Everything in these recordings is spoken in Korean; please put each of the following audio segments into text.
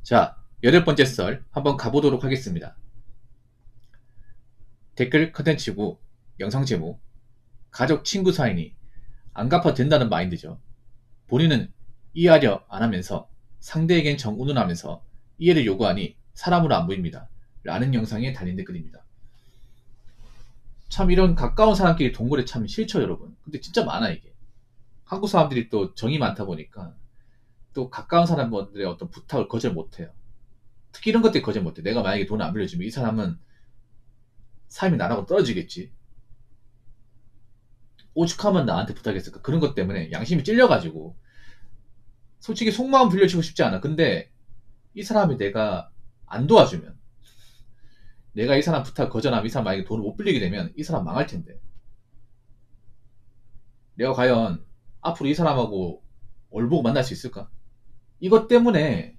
자, 8번째 썰 한번 가보도록 하겠습니다. 댓글 컨텐츠고 영상 제목 가족 친구 사이니 안 갚아도 된다는 마인드죠. 본인은 이해하려 안 하면서 상대에겐 정운운하면서 이해를 요구하니 사람으로 안 보입니다. 라는 영상에 달린 댓글입니다. 참 이런 가까운 사람끼리 동거래 참 싫죠 여러분. 근데 진짜 많아 이게. 한국 사람들이 또 정이 많다 보니까 또 가까운 사람들의 어떤 부탁을 거절 못해요. 특히 이런 것들이 거절 못해. 내가 만약에 돈을 안 빌려주면 이 사람은 삶이 나라고 떨어지겠지. 오죽하면 나한테 부탁했을까. 그런 것 때문에 양심이 찔려가지고 솔직히 속마음 빌려주고 싶지 않아. 근데 이 사람이 내가 안 도와주면, 내가 이 사람 부탁 거절하면 이 사람 만약에 돈을 못 빌리게 되면 이 사람 망할 텐데, 내가 과연 앞으로 이 사람하고 얼보고 만날 수 있을까? 이것 때문에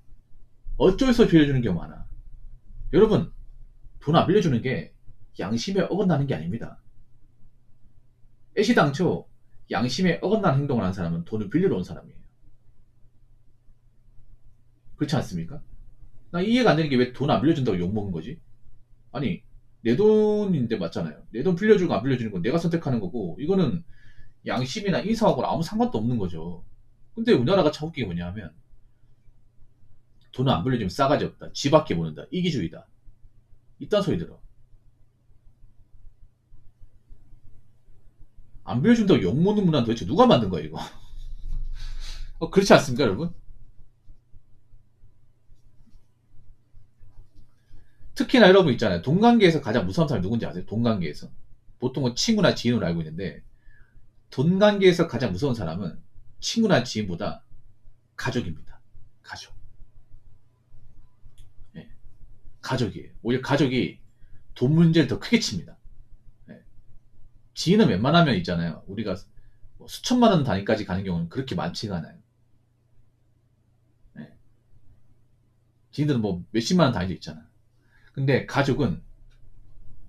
어쩔 수 없이 빌려주는 경우 많아. 여러분, 돈 안 빌려주는 게 양심에 어긋나는 게 아닙니다. 애시당초 양심에 어긋나는 행동을 한 사람은 돈을 빌리러 온 사람이에요. 그렇지 않습니까? 나 이해가 안 되는 게 왜 돈 안 빌려준다고 욕먹은 거지? 아니, 내 돈인데 맞잖아요. 내 돈 빌려주고 안 빌려주는 건 내가 선택하는 거고, 이거는 양심이나 인성하고는 아무 상관도 없는 거죠. 근데 우리나라가 참 웃긴 게 뭐냐면, 돈을 안 빌려주면 싸가지 없다. 쥐밖에 모른다. 이기주의다. 이딴 소리 들어. 안 빌려준다고 욕먹는 문화는 도대체 누가 만든 거야, 이거? 그렇지 않습니까, 여러분? 특히나 여러분 있잖아요. 돈 관계에서 가장 무서운 사람이 누군지 아세요? 돈 관계에서. 보통은 친구나 지인으로 알고 있는데, 돈 관계에서 가장 무서운 사람은 친구나 지인보다 가족입니다. 가족. 예, 가족이에요. 오히려 가족이 돈 문제를 더 크게 칩니다. 예, 지인은 웬만하면 있잖아요. 우리가 뭐 수천만 원 단위까지 가는 경우는 그렇게 많지가 않아요. 예, 지인들은 뭐 몇십만 원 단위도 있잖아. 근데 가족은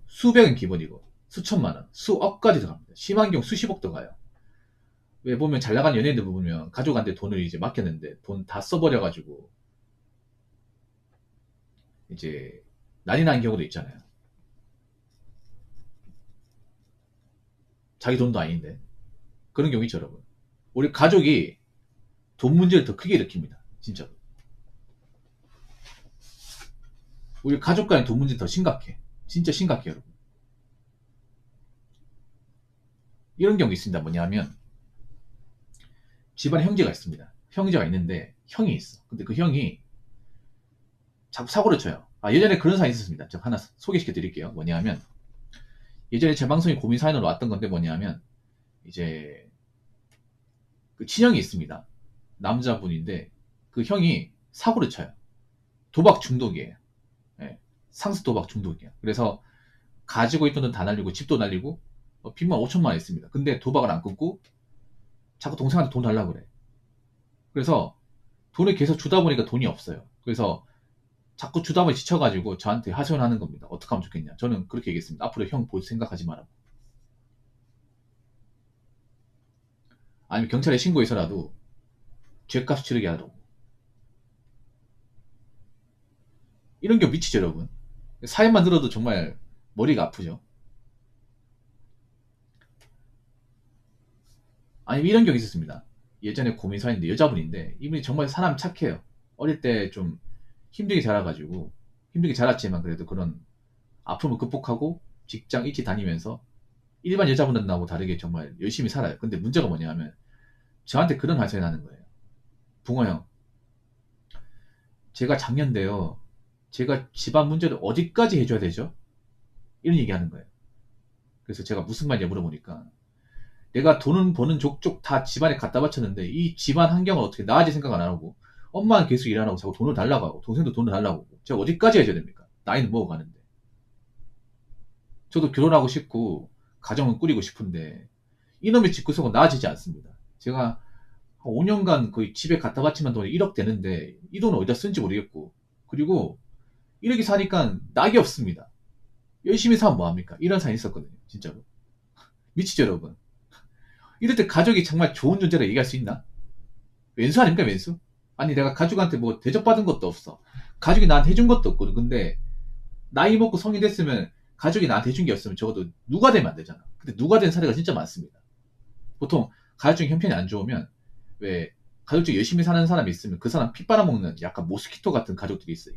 수백은 기본이고 수천만 원, 수억까지 들어갑니다. 심한 경우 수십억도 가요. 왜 보면 잘 나가는 연예인들 보면 가족한테 돈을 이제 맡겼는데 돈 다 써버려가지고 이제 난리 나는 경우도 있잖아요. 자기 돈도 아닌데. 그런 경우 있죠, 여러분. 우리 가족이 돈 문제를 더 크게 일으킵니다. 진짜로. 우리 가족 간의 돈 문제 더 심각해. 진짜 심각해, 여러분. 이런 경우 있습니다. 뭐냐면, 집안에 형제가 있습니다. 형제가 있는데, 형이 있어. 근데 그 형이 자꾸 사고를 쳐요. 예전에 그런 사연이 있었습니다. 제가 하나 소개시켜 드릴게요. 뭐냐면, 예전에 제 방송에 고민 사연으로 왔던 건데 뭐냐면, 이제, 그 친형이 있습니다. 남자분인데, 그 형이 사고를 쳐요. 도박 중독이에요. 예, 상습 도박 중독이에요. 그래서 가지고 있던 돈 다 날리고 집도 날리고 빚만 5천만 원 있습니다. 근데 도박을 안 끊고 자꾸 동생한테 돈 달라고 그래. 그래서 돈을 계속 주다 보니까 돈이 없어요. 그래서 자꾸 주다 보니 지쳐가지고 저한테 하소연하는 겁니다. 어떻게 하면 좋겠냐. 저는 그렇게 얘기했습니다. 앞으로 형 볼 생각하지 마라. 아니면 경찰에 신고해서라도 죄값 치르게 하라고. 이런 게 미치죠, 여러분. 사연만 들어도 정말 머리가 아프죠. 아니면 이런 경우 있었습니다. 예전에 고민 사연인데 여자분인데 이분이 정말 사람 착해요. 어릴 때 좀 힘들게 자라가지고 힘들게 자랐지만 그래도 그런 아픔을 극복하고 직장 일찍 다니면서 일반 여자분들하고 다르게 정말 열심히 살아요. 근데 문제가 뭐냐면 저한테 그런 말씀을 하는 거예요. 붕어 형, 제가 작년인데요. 제가 집안 문제를 어디까지 해줘야 되죠? 이런 얘기 하는 거예요. 그래서 제가 무슨 말이냐 물어보니까 내가 돈은 버는 족족 다 집안에 갖다 바쳤는데 이 집안 환경을 어떻게 나아질 생각 안 하고 엄마는 계속 일 안 하고 자꾸 돈을 달라고 하고 동생도 돈을 달라고 하고 제가 어디까지 해줘야 됩니까? 나이는 먹어가는데 저도 결혼하고 싶고 가정은 꾸리고 싶은데 이놈의 집구석은 나아지지 않습니다. 제가 한 5년간 거의 집에 갖다 바치면 돈이 1억 되는데 이 돈을 어디다 쓴지 모르겠고 그리고 이렇게 사니까 낙이 없습니다. 열심히 사면 뭐합니까? 이런 사연이 있었거든요. 진짜로. 미치죠 여러분. 이럴 때 가족이 정말 좋은 존재라 얘기할 수 있나? 왼수 아닙니까 왼수? 아니 내가 가족한테 뭐 대접받은 것도 없어. 가족이 나한테 해준 것도 없거든. 근데 나이 먹고 성인 됐으면 가족이 나한테 해준 게 없으면 적어도 누가 되면 안 되잖아. 근데 누가 된 사례가 진짜 많습니다. 보통 가족 중에 형편이 안 좋으면 왜 가족 중에 열심히 사는 사람이 있으면 그 사람 피 빨아먹는 약간 모스키토 같은 가족들이 있어요.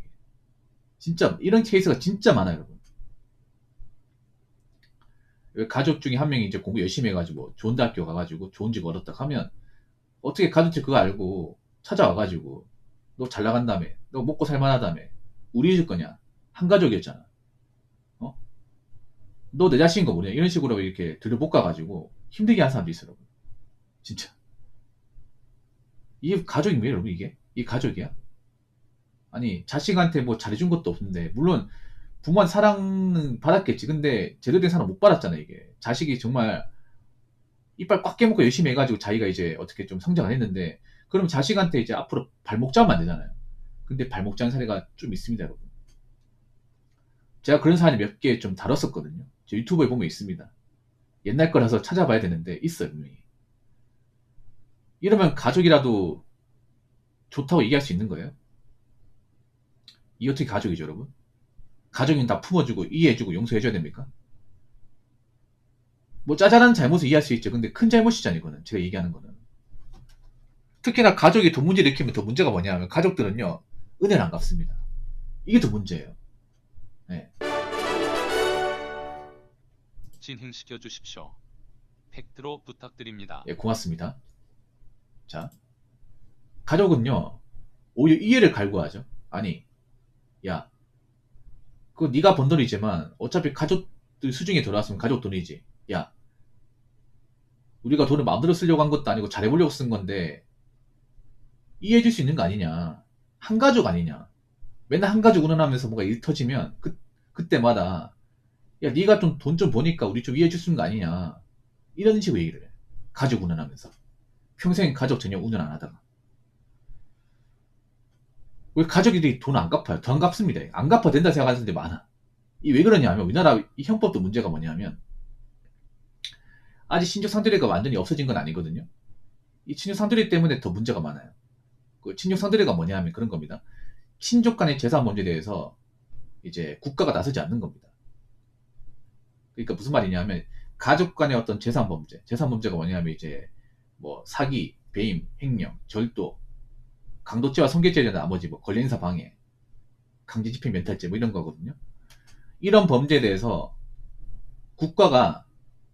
진짜 이런 케이스가 진짜 많아요, 여러분. 왜 가족 중에 한 명이 이제 공부 열심히 해가지고 좋은 대학교 가가지고 좋은 집 얻었다 하면 어떻게 가족들 그거 알고 찾아와가지고 너 잘 나간다며, 너 먹고 살만하다며, 우리 줄 거냐? 한 가족이었잖아. 어? 너 내 자식인 거 뭐냐? 이런 식으로 이렇게 들여볶아가지고 힘들게 하는 사람도 있어요, 여러분. 진짜. 이 가족이 뭐예요, 여러분, 이게? 이 가족이야? 아니, 자식한테 뭐 잘해준 것도 없는데, 물론 부모한테 사랑은 받았겠지. 근데 제대로 된 사랑 못 받았잖아, 이게. 자식이 정말 이빨 꽉 깨먹고 열심히 해가지고 자기가 이제 어떻게 좀 성장을 했는데, 그럼 자식한테 이제 앞으로 발목 잡으면 안 되잖아요. 근데 발목 잡은 사례가 좀 있습니다, 여러분. 제가 그런 사례 몇 개 좀 다뤘었거든요. 제 유튜브에 보면 있습니다. 옛날 거라서 찾아봐야 되는데, 있어요, 분명히. 이러면 가족이라도 좋다고 얘기할 수 있는 거예요? 이 어떻게 가족이죠, 여러분? 가족인 다 품어주고 이해해주고 용서해줘야 됩니까? 뭐 짜잘한 잘못을 이해할 수 있죠. 근데 큰 잘못이잖아요, 이거는. 제가 얘기하는 거는. 특히나 가족이 돈 문제를 일으키면 더 문제가 뭐냐면 가족들은요, 은혜를 안 갚습니다. 이게 더 문제예요. 네. 진행시켜 주십시오. 팩트로 부탁드립니다. 예, 고맙습니다. 자, 가족은요, 오히려 이해를 갈구하죠. 아니, 야, 그거 네가 번 돈이지만 어차피 가족들 수중에 들어왔으면 가족 돈이지. 야, 우리가 돈을 마음대로 쓰려고 한 것도 아니고 잘해보려고 쓴 건데 이해해줄 수 있는 거 아니냐. 한 가족 아니냐. 맨날 한 가족 운운하면서 뭔가 일 터지면 그때마다 야, 네가 좀 돈 좀 버니까 우리 좀 이해해줄 수 있는 거 아니냐. 이런 식으로 얘기를 해. 가족 운운하면서. 평생 가족 전혀 운운 안 하다가. 왜 가족들이 돈 안 갚아요? 더 안 갚습니다. 안 갚아도 된다 생각하는 사람들이 많아. 이 왜 그러냐면 우리나라 이 형법도 문제가 뭐냐면 아직 친족 상대례가 완전히 없어진 건 아니거든요. 이 친족 상대례 때문에 더 문제가 많아요. 그 친족 상대례가 뭐냐면 그런 겁니다. 친족 간의 재산 문제에 대해서 이제 국가가 나서지 않는 겁니다. 그러니까 무슨 말이냐면 가족 간의 어떤 재산 문제가 뭐냐면 이제 뭐 사기, 배임, 횡령, 절도, 강도죄와 성계죄에 대한 나머지 뭐 권리행사 방해, 강제집행 멘탈죄 뭐 이런 거거든요. 이런 범죄에 대해서 국가가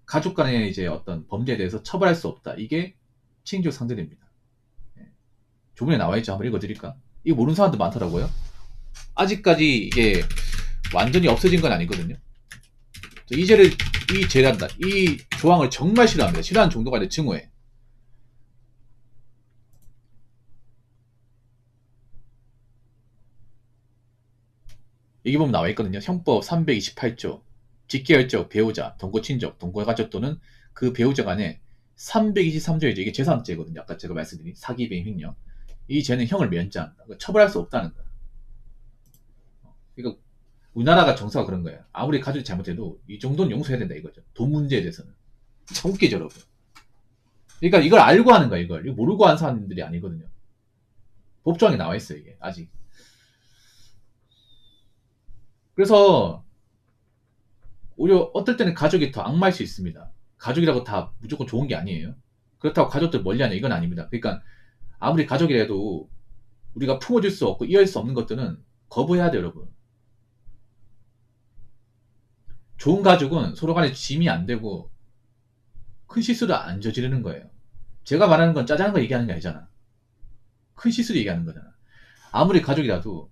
가족 간의 이제 어떤 범죄에 대해서 처벌할 수 없다. 이게 친족 상대례입니다. 조문에 나와있죠. 한번 읽어드릴까? 이거 모르는 사람도 많더라고요. 아직까지 이게 완전히 없어진 건 아니거든요. 이 조항을 정말 싫어합니다. 싫어하는 정도가 아니라 증오해. 여기 보면 나와있거든요. 형법 328조. 직계혈적, 배우자, 동거친족, 동거가족 또는 그 배우자 간에 323조이죠. 이게 재산죄거든요. 아까 제가 말씀드린 사기, 배임, 횡령. 이 죄는 형을 면제한다. 처벌할 수 없다는 거야. 그러니까 우리나라가 정서가 그런 거예요. 아무리 가족이 잘못해도 이 정도는 용서해야 된다 이거죠. 돈 문제에 대해서는. 참 웃기죠, 여러분. 그러니까 이걸 알고 하는 거야, 이걸. 이거 모르고 하는 사람들이 아니거든요. 법조항에 나와 있어요, 이게. 아직. 그래서 오히려 어떨 때는 가족이 더 악마일 수 있습니다. 가족이라고 다 무조건 좋은 게 아니에요. 그렇다고 가족들 멀리하냐 이건 아닙니다. 그러니까 아무리 가족이라도 우리가 품어줄 수 없고 이해할 수 없는 것들은 거부해야 돼요, 여러분. 좋은 가족은 서로 간에 짐이 안 되고 큰 실수를 안 저지르는 거예요. 제가 말하는 건 짜잘한 거 얘기하는 게 아니잖아. 큰 실수를 얘기하는 거잖아. 아무리 가족이라도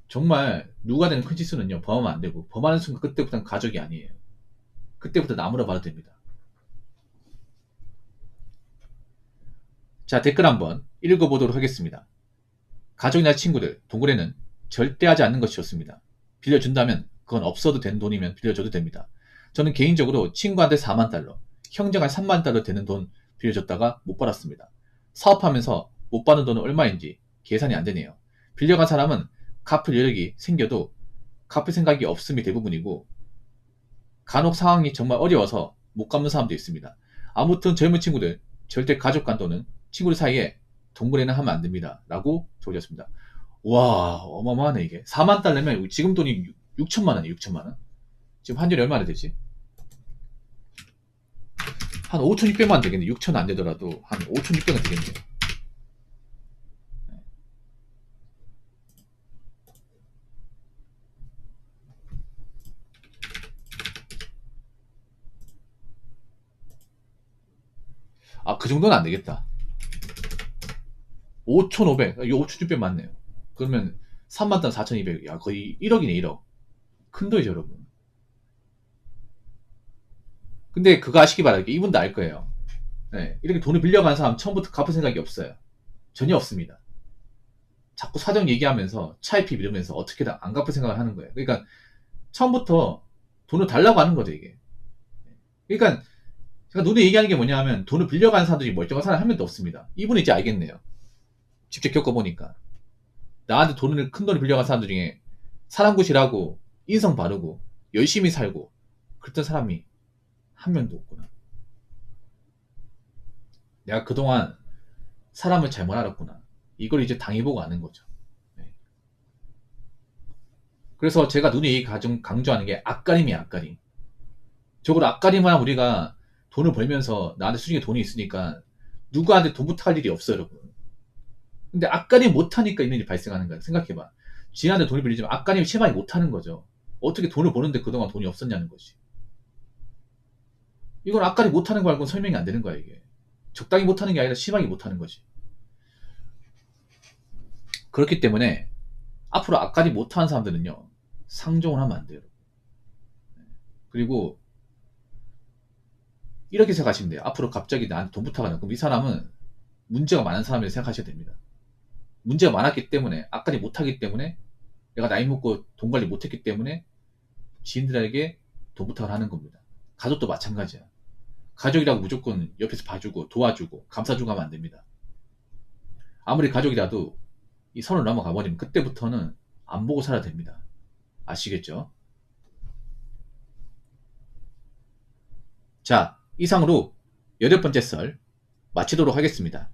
정말 누가 되는 큰 실수는요, 범하면 안 되고 범하는 순간 그때부터는 가족이 아니에요. 그때부터 나무라 봐도 됩니다. 자, 댓글 한번 읽어보도록 하겠습니다. 가족이나 친구들, 동거래는 절대 하지 않는 것이 좋습니다. 빌려준다면 그건 없어도 된 돈이면 빌려줘도 됩니다. 저는 개인적으로 친구한테 4만 달러, 형제가 3만 달러 되는 돈 빌려줬다가 못 받았습니다. 사업하면서 못 받는 돈은 얼마인지 계산이 안 되네요. 빌려간 사람은 갚을 여력이 생겨도 갚을 생각이 없음이 대부분이고 간혹 상황이 정말 어려워서 못 갚는 사람도 있습니다. 아무튼 젊은 친구들 절대 가족 간 또는 친구들 사이에 동거래는 하면 안 됩니다. 라고 적으셨습니다. 와, 어마어마하네, 이게. 4만 달러면 지금 돈이 6천만 원이에요, 6천만 원. 지금 환율이 얼마나 되지? 한 5,600만 원 되겠네. 6천 안 되더라도 한 5,600원 되겠네요. 아, 그 정도는 안 되겠다. 5,500, 이거 5,600 맞네요. 그러면 3만 단 4,200, 야, 거의 1억이네, 1억. 큰 돈이죠, 여러분. 근데 그거 아시기 바랄게. 이분도 알 거예요. 네, 이렇게 돈을 빌려간 사람 처음부터 갚을 생각이 없어요. 전혀 없습니다. 자꾸 사정 얘기하면서 차이피 이러면서 어떻게든 안 갚을 생각을 하는 거예요. 그러니까 처음부터 돈을 달라고 하는 거죠, 이게. 그러니까 제가 눈에 얘기하는 게 뭐냐 하면 돈을 빌려간 사람들이 멀쩡한 사람 한 명도 없습니다. 이분은 이제 알겠네요. 직접 겪어보니까. 나한테 큰 돈을 빌려간 사람들 중에 사람 구실하고 인성 바르고 열심히 살고 그랬던 사람이 한 명도 없구나. 내가 그동안 사람을 잘못 알았구나. 이걸 이제 당해보고 아는 거죠. 네. 그래서 제가 눈에 강조하는 게 앞가림이야, 앞가림. 적어도 앞가림만 우리가 돈을 벌면서 나한테 수중에 돈이 있으니까 누구한테 돈 부탁할 일이 없어요, 여러분. 근데 앞가림 못하니까 이런 일이 발생하는 거야. 생각해봐. 지한테 돈을 빌리지만 앞가림 심하게 못하는 거죠. 어떻게 돈을 버는데 그동안 돈이 없었냐는 거지. 이건 앞가림 못하는 거 말고는 설명이 안 되는 거야, 이게. 적당히 못하는 게 아니라 심하게 못하는 거지. 그렇기 때문에 앞으로 앞가림 못하는 사람들은요, 상종을 하면 안 돼요. 그리고 이렇게 생각하시면 돼요. 앞으로 갑자기 나한테 돈 부탁하는, 그럼 이 사람은 문제가 많은 사람이라고 생각하셔야 됩니다. 문제가 많았기 때문에, 앞가림 못하기 때문에, 내가 나이 먹고 돈 관리 못했기 때문에 지인들에게 돈 부탁을 하는 겁니다. 가족도 마찬가지야. 가족이라고 무조건 옆에서 봐주고 도와주고 감싸주고 하면 안 됩니다. 아무리 가족이라도 이 선을 넘어가 버리면 그때부터는 안 보고 살아야 됩니다. 아시겠죠? 자, 이상으로 8번째 썰 마치도록 하겠습니다.